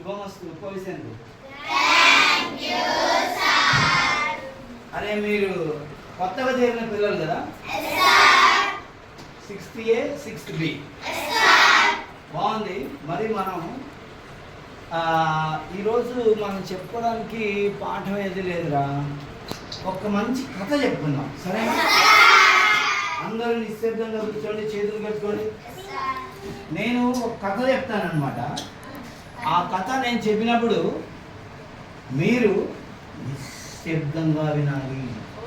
Subhamastu ఉపవిశంతు. Thank you sir. అరే మీరు కొత్తగా చేరిన పిల్లలు కదా? Yes sir. 6th A 6th B. Yes sir. బాగుంది. మరి మనం ఈరోజు మనం చెప్పుకోవడానికి పాఠం ఏది లేదురా, ఒక మంచి కథ చెప్పుకుందాం, సరేనా? అందరూ నిశ్శబ్దంగా కూర్చోండి, చేతులు కట్టుకోండి. నేను ఒక కథ చెప్తానన్నమాట. ఆ కథ నేను చెప్పినప్పుడు మీరు నిశ్శబ్దంగా వినాలి,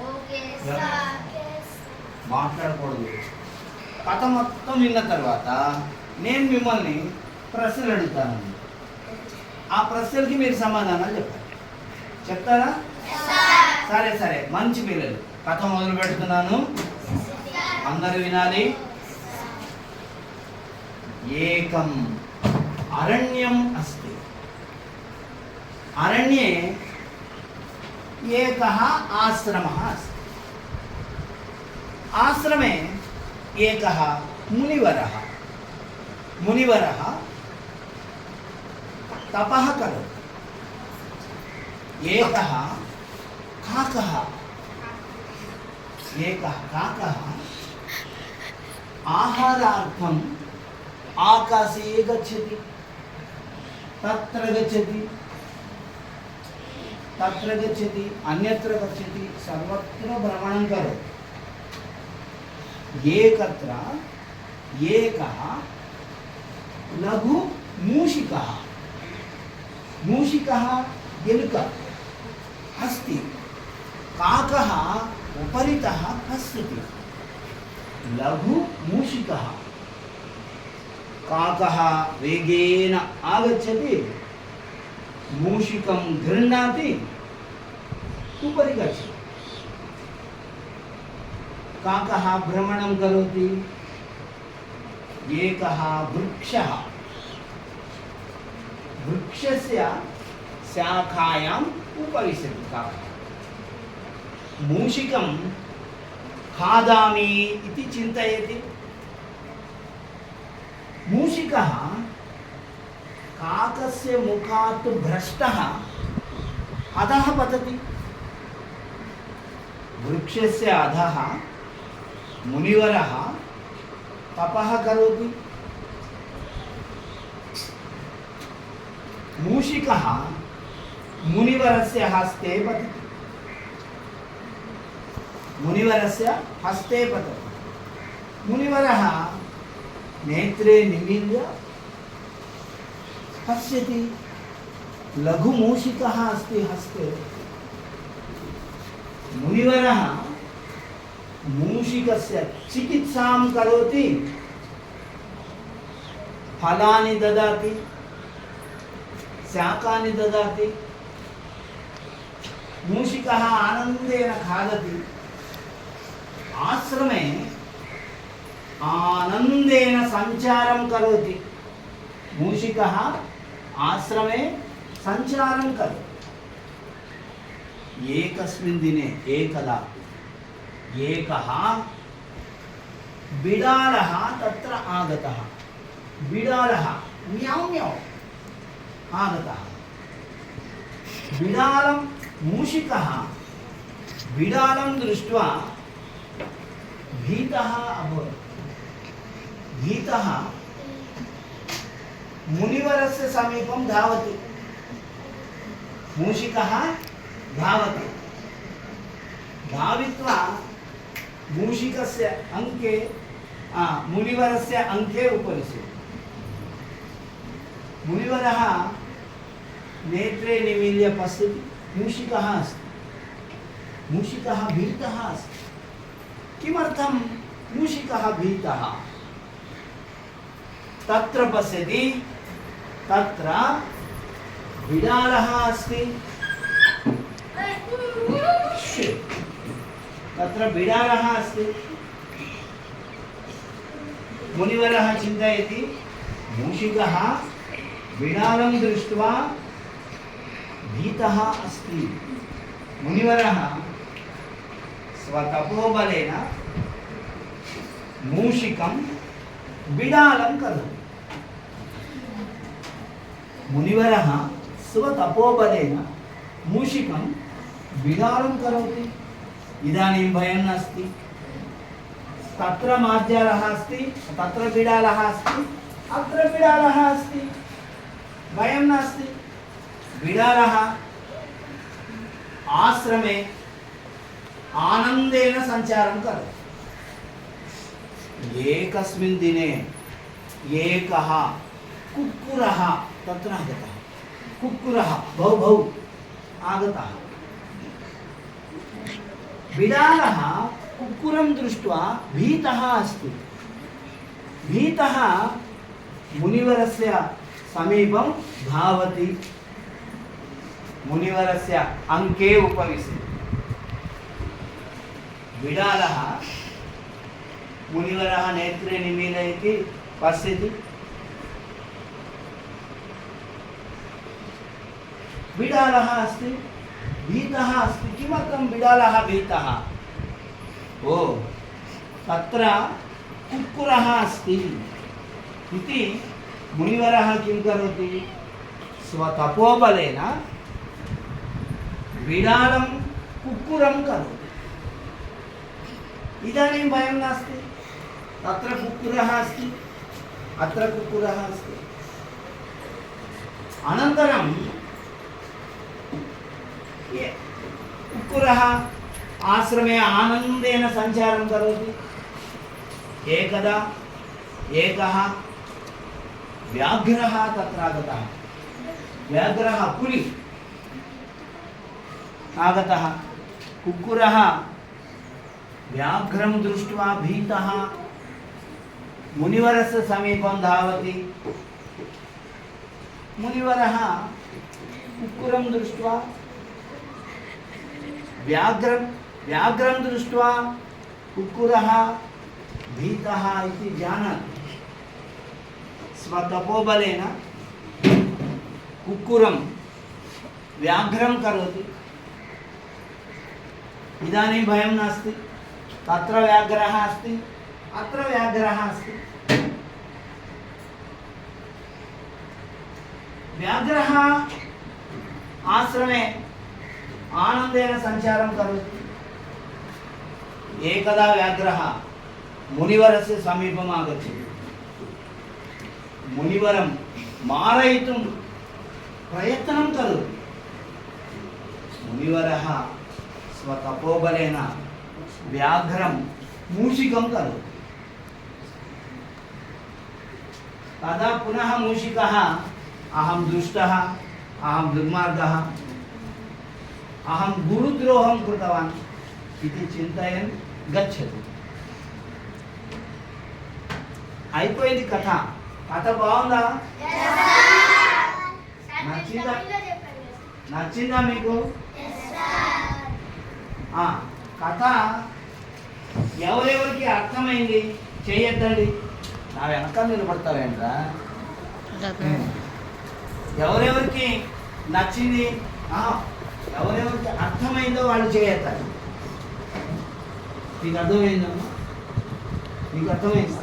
ఓకే సార్. మాట్లాడకూడదు. కథ మొత్తం విన్న తర్వాత నేను మిమ్మల్ని ప్రశ్నలు అడుగుతాను. ఆ ప్రశ్నలకి మీరు సమాధానాలు చెప్పాలి. చెప్తారా? సరే సరే, మంచి పిల్లలు. కథ మొదలు పెడుతున్నాను, అందరూ వినాలి. ఏకం అరణ్యం అస్తి. అరణ్యే ఏకः ఆశ్రమः అస్తి. ఆశ్రమే ఏకः మునివరः. మునివరः తపః కరోతి. ఏకः కాకः. ఏకः కాకः ఆహారార్థం ఆకాశే గచ్చతి. తత్ర గచ్చతి, తత్ర గచ్చతి, అన్యత్ర గచ్చతి, సర్వత్ర భ్రమణం కరోతి. ఏకత్ర ఏకः లఘు మూషికः. మూషికः ఎలుక అస్తి. కాకः ఉపరితः పశ్యति. లఘు మూషికः. కాకः వేగేన ఆగచ్చతి, మూషికం గృహ్ణాతి, ఉపरि గచ్చతి. కాకः భ్రమణం కరోతి. ఏకः వృక్షः. వృక్షస్య శాఖాయాం ఉపవిశతి కాకः. మూషికం खादामि इति चिन्तयति. मूषिकः काकस्य मुखात् भ्रष्टः अधः पतति. वृक्षस्य अधः मुनिवरः तपः करोति. मूषिकः मुनिवरस्य हस्ते पतति. मुनिवरस्य हस्ते पतति. मुनिवरः नेत्रे निमील्य पश्यति. लघुमूषिकः अस्ति हस्ते. मुनिवरः मूषिकस्य चिकित्सां करोति. फलानि ददाति, शाकानि ददाति. मूषिकः आनन्देन खादति. आश्रमे आनंदेन संचारं करोति. मूषिकः आश्रमे संचारं करोति. एकस्मिन् दिने एकदा एकः बिडालः तत्र आगतः. बिडालः म्याव् म्याव् आगतः. बिडालं मूषिकः बिडालं दृष्ट्वा भीतः अभवत्. भीतः मुनिवरस्य समीपं धावति. मूषिकः धावति. धावित्वा मूषिकस्य अंके मुनिवरस्य अंके उपविशति. मुनिवरः नेत्रे निमील्य पश्यति. मूषिकः अस्ति. मूषिकः भीतः अस्ति. किमर्थं मूषिकः भीतः? तत्र पश्यति. तत्र बिडालः अस्ति. तत्र बिडालः अस्ति. मुनिवरः चिन्तयति, मूषिकः बिडालं दृष्ट्वा भीतः अस्ति. मुनिवरः स्वतपोबलेन मूषिकं बिडालं करोति. మునివరः स्वतपोबलेन मूषिकं बिडालं करोति। इदानीं भयं नास्ति, तत्र मार्जारः अस्ति, तत्र बिडालः अस्ति, अत्र बिडालः अस्ति, भयं नास्ति। बिडालः आश्रमे आनंदेन संचारं करोति। एकस्मिन् दिने एकः कुक्कुरः तत्र आगतः। कुक्कुरः भौ भौ आगतः। बिडालः कुक्कुरं दृष्ट्वा भीतः अस्ति। भीतः मुनिवरस्य समीपं धावति। मुनिवरस्य अंके उपविशति। बिडालः मुनिवरः नेत्रे निमीलयति, पश्यति। बिडालः अस्ति, भीतः अस्ति। किमर्थं बिडालः भीतः? ओ, तत्र कुक्कुरः अस्ति इति मुनिवरः किं करोति? स्वतपोबलेन बिडालं कुक्कुरं करोति। इदानीं भयं नास्ति, तत्र कुक्कुरः अस्ति, अत्र कुक्कुरः अस्ति। अनन्तरं कुक्कुरः आश्रमे आनन्देन सञ्चारं करोति। एकदा एकः व्याघ्रः तत्र आगतः। व्याघ्रः पुलि आगतः। कुक्कुरः व्याघ्रं दृष्ट्वा भीतः मुनिवरस्य समीपं धावति। मुनिवरः कुक्कुरं दृष्ट्वा व्याघ्रं दृष्ट्वा कुक्कुरः भीतः इति जानाति। स्वतपोबलेन कुक्कुरं व्याघ्रं करोति। इदानीं भयं नास्ति, तत्र व्याघ्रः अस्ति, अत्र व्याघ्रः अस्ति। व्याघ्रः आश्रमे आनंदेन संचारं करोति। एकदा व्याघ्रः मुनिवरस्य समीपम् आगच्छति। मुनिवरं मारयितुं प्रयत्नं करोति। मुनिवरः स्वतपोबलेन व्याघ्रं मूषिकं करोति। तदा पुनः मूषिकः अहं दुष्टः, अहं दुर्मार्गः, अहं गुरुद्रोहं कृतवान् इति चिन्तयन् गच्छति। అయిపోయింది కథ. కథ బాగుందా? నచ్చిందా మీకు? కథ ఎవరెవరికి అర్థమైంది చేయొద్దండి. నా వెనకాల నిలబడతావేంట్రా? ఎవరెవరికి నచ్చింది, ఎవరెవరికి అర్థమైందో వాళ్ళు చేయొద్దండి. నీకు అర్థమైందమ్మా? నీకు అర్థమైందా?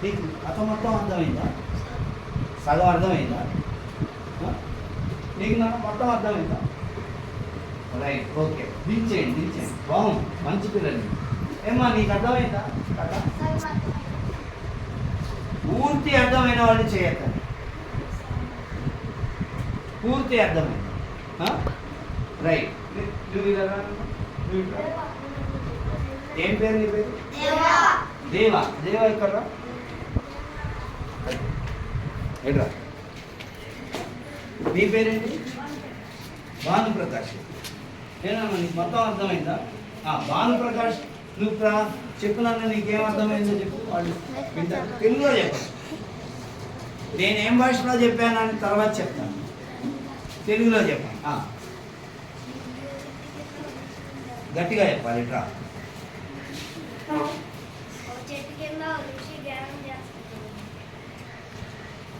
నీకు కథ మొత్తం అర్థమైందా? సగం అర్థమైందా? నీకు నాకు మొత్తం అర్థమైందా? Right, okay. దించేయండి. బాగుంది, మంచి పిల్లలు. ఏమ్మా నీకు అర్థమైందా కథ? పూర్తి అర్థమైన వాళ్ళు చేయొద్దండి. పూర్తి అర్థమైంది. రైట్. ఏం పేరు నీ పేరు? దేవా. దేవా ఇక్కడ ఎడ్రా. నీ పేరేంటి? భానుప్రకాష్. ఏనమ్మా నీకు మొత్తం అర్థమైందా? భానుప్రకాష్, నువ్వు చెప్పు నాన్న, నీకేం అర్థమైందో చెప్పు. వాళ్ళు వింటారు. తెలుగులో చెప్పండి. నేనేం భాషలో చెప్పానని తర్వాత చెప్తాను. తెలుగులో చెప్పండి. గట్టిగా చెప్పాలి. ఇట్రా. చెట్టు కింద ఋషి ధ్యానం చేస్తుంది.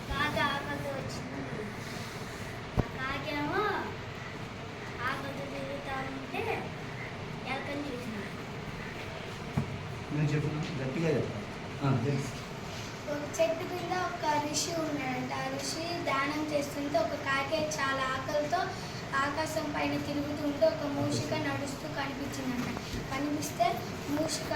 కాకి ఆకలితో వచ్చింది. కాకేమో ఆకలితో తిరుగుతూ ఉంటే ఎలకని చూసింది. నేను చెప్తున్నా, గట్టిగా చెప్పాలి. తెలుసు. ఒక చెట్టు కింద ఒక ఋషి ఉన్నాడంట. ఆ ఋషి దానం చేస్తుంటే ఒక కాకే చాలా ఆకలితో ఆకాశం పైన తిరుగుతుంటే ఒక మూషిక నడుస్తూ కనిపించిందంట. కనిపిస్తే మూషిక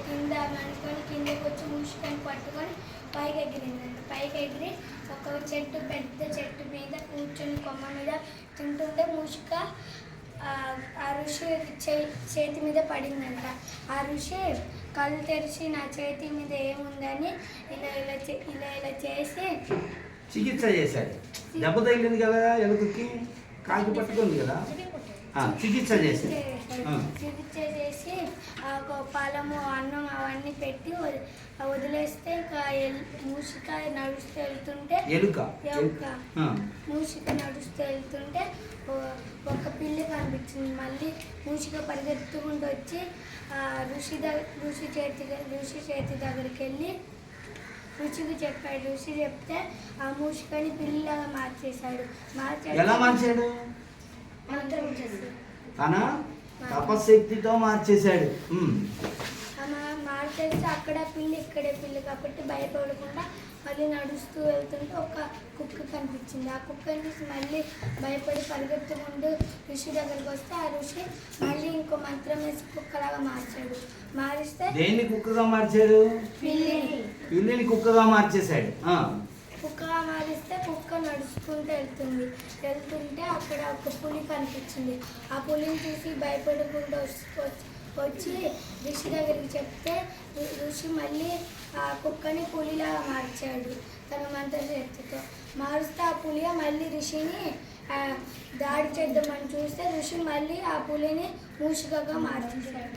కింద అనుకొని కిందకి వచ్చి మూషికని పట్టుకొని పైకి ఎగిరిందంట. పైకి ఎగిరి ఒక చెట్టు పెద్ద చెట్టు మీద కూర్చొని కొమ్మ మీద తింటుంటే మూషిక ఆ ఋషి చేతి మీద పడిందంట. ఆ ఋషి కళ్ళు తెరిచి నా చేతి మీద ఏముందని ఇలా చేసి చికిత్స చేశాడు. దెబ్బ తగిలింది కదా ఎలుకకి, కాకి పట్టుకుంది కదా, చికిత్స చేశాడు. చికిత్స చేసి పాలము అన్నం అవన్నీ పెట్టి వదిలేస్తే ఇంకా మూషిక నడుస్తూ వెళ్తుంటే మూషిక నడుస్తూ వెళ్తుంటే ఒక పిల్లి కనిపించింది. మళ్ళీ మూషిక పరిగెత్తుకుంటూ వచ్చి ఋషి చేతి దగ్గరికి వెళ్ళి ఋషికి చెప్పాడు. ఋషి చెప్తే ఆ మూషికని పిల్లిలాగా మార్చేశాడు. ఎలా మార్చాడు? తన తపశక్తితో మార్చేశాడు. మార్చేస్తే అక్కడ పిల్లి ఇక్కడే పిల్లి కాబట్టి భయపడకుండా మళ్ళీ నడుస్తూ వెళ్తుంటే ఒక కుక్క కనిపించింది. ఆ కుక్కని చూసి మళ్ళీ భయపడి పరిగెత్తుకుంటూ ఋషి దగ్గరికి వస్తే ఆ ఋషి మళ్ళీ ఇంకో మంత్రం వేసి కుక్కలాగా మార్చాడు. మారిస్తే దేన్ని కుక్కగా మార్చాడు? పిల్లిని కుక్కగా మార్చేశాడు. కుక్కగా మారిస్తే కుక్క నడుచుకుంటూ వెళ్తుంటే అక్కడ ఒక పులి కనిపించింది. ఆ పులిని చూసి భయపడకుండా వచ్చి ఋషి దగ్గరికి చెప్తే ఋషి మళ్ళీ ఆ కుక్కని పులిలాగా మార్చాడు తన మంత్రశక్తితో. మారుస్తే ఆ పులి మళ్ళీ ఋషిని దాడి చేద్దామని చూస్తే ఋషి మళ్ళీ ఆ పులిని మూషికగా మార్చేశాడు.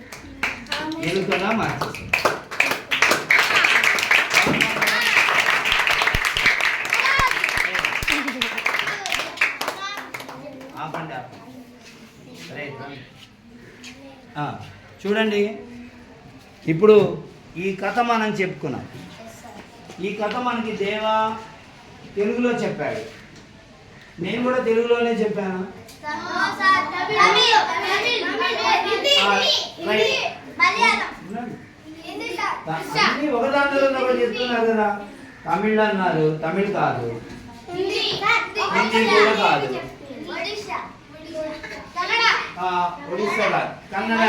చూడండి, ఇప్పుడు ఈ కథ మనం చెప్పుకున్నాం. ఈ కథ మనకి దేవా తెలుగులో చెప్పాడు. నేను కూడా తెలుగులోనే చెప్పాను. అన్ని ఒక దాంట్లో చెప్తున్నారు కదా. తమిళ్ అన్నారు, తమిళ్ కాదు, హిందీ కూడా కాదు, ఒడిస్సా కాదు, కన్నడ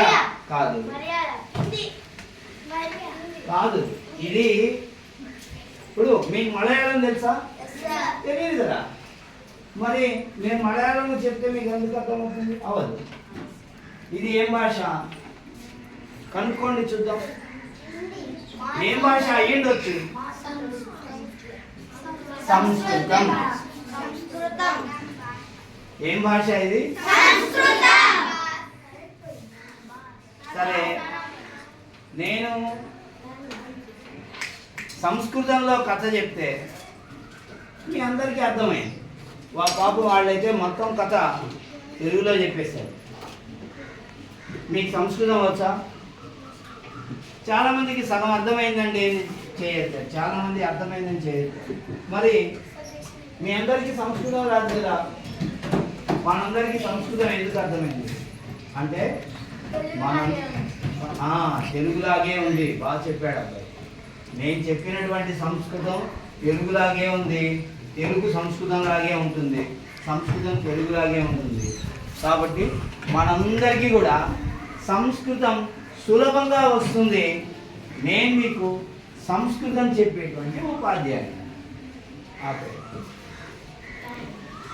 కాదు కాదు. ఇది ఇప్పుడు మీకు మలయాళం తెలుసా? తెలియదు కదా. మరి నేను మలయాళం చెప్తే మీకు ఎందుకు అర్థమవుతుంది? అవ్వదు. ఇది ఏం భాష కనుక్కోండి చూద్దాం. ఏం భాష అయ్యిండొచ్చు? సంస్కృతం. ఏం భాష ఇది? సరే, నేను సంస్కృతంలో కథ చెప్తే మీ అందరికీ అర్థమైంది. పాపం వాళ్ళైతే మొత్తం కథ తెలుగులో చెప్పేశారు. మీకు సంస్కృతం వచ్చా? చాలామందికి సగం అర్థమైందండి చేయొచ్చు, చాలామంది అర్థమైందని చేయొచ్చు. మరి మీ అందరికీ సంస్కృతం రాదు కదా. మనందరికీ సంస్కృతం ఎందుకు అర్థమైంది అంటే మనం తెలుగులాగే ఉంది. బాగా చెప్పాడు అబ్బాయి. నేను చెప్పినటువంటి సంస్కృతం తెలుగులాగే ఉంది, తెలుగు సంస్కృతంలాగే ఉంటుంది, సంస్కృతం తెలుగులాగే ఉంటుంది. కాబట్టి మనందరికీ కూడా సంస్కృతం సులభంగా వస్తుంది. నేను మీకు సంస్కృతం చెప్పేటువంటి ఉపాధ్యాయుడు.